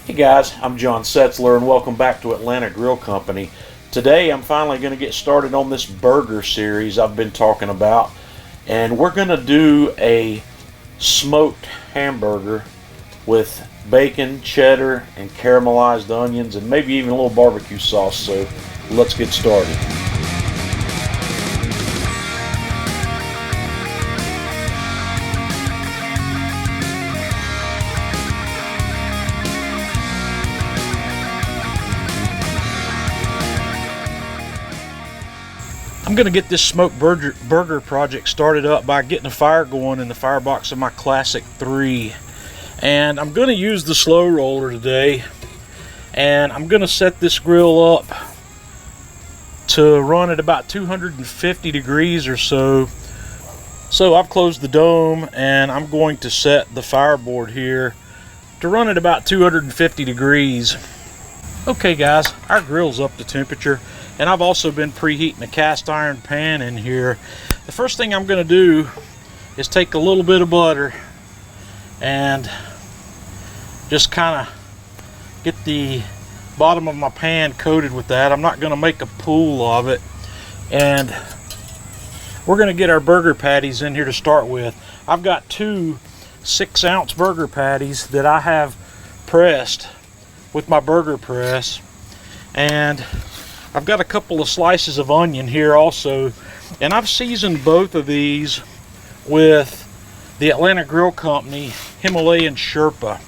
Hey guys, I'm John Setzler and welcome back to Atlanta Grill Company. Today I'm finally going to get started on this burger series I've been talking about, and we're going to do a smoked hamburger with bacon, cheddar, and caramelized onions, and maybe even a little barbecue sauce. So let's get started. I'm going to get this smoked burger project started up by getting a fire going in the firebox of my Classic 3. And I'm going to use the slow roller today. And I'm going to set this grill up to run at about 250 degrees or so. So I've closed the dome and I'm going to set the fireboard here to run at about 250 degrees. Okay guys, our grill's up to temperature. And I've also been preheating a cast iron pan in here. The first thing I'm going to do is take a little bit of butter and just kind of get the bottom of my pan coated with that. I'm not going to make a pool of it. And we're going to get our burger patties in here to start with. I've got two 6-ounce burger patties that I have pressed with my burger press. And I've got a couple of slices of onion here also, and I've seasoned both of these with the Atlanta Grill Company Himalayan Sherpa.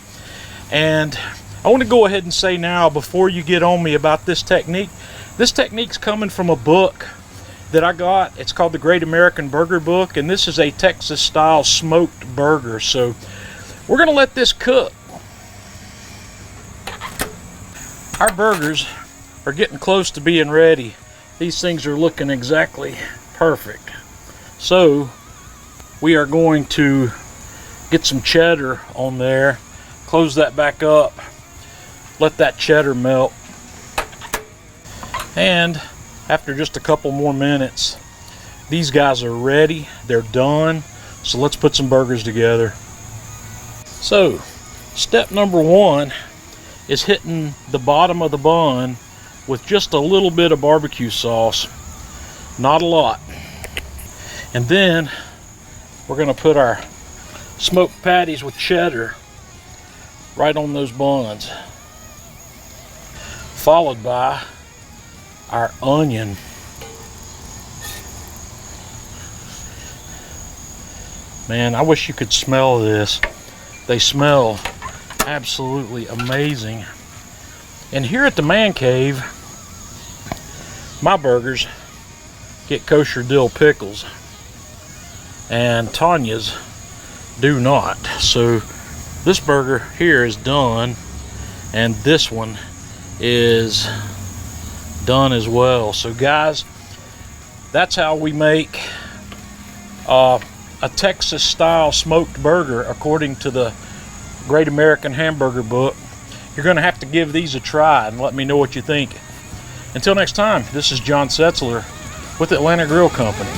And I want to go ahead and say now, before you get on me about this technique's coming from a book that I got. It's called the Great American Burger Book, and this is a Texas style smoked burger. So we're going to let this cook. Our burgers are getting close to being ready. These things are looking exactly perfect. So we are going to get some cheddar on there, close that back up, let that cheddar melt, and after just a couple more minutes, these guys are ready, they're done. So let's put some burgers together. So step number one is hitting the bottom of the bun with just a little bit of barbecue sauce, not a lot. And then we're going to put our smoked patties with cheddar right on those buns, followed by our onion. Man, I wish you could smell this. They smell absolutely amazing. And here at the Man Cave, my burgers get kosher dill pickles, and Tanya's do not. So this burger here is done, and this one is done as well. So guys, that's how we make a Texas style smoked burger according to the Great American Hamburger Book. You're going to have to give these a try and let me know what you think. Until next time, this is John Setzler with Atlanta Grill Company.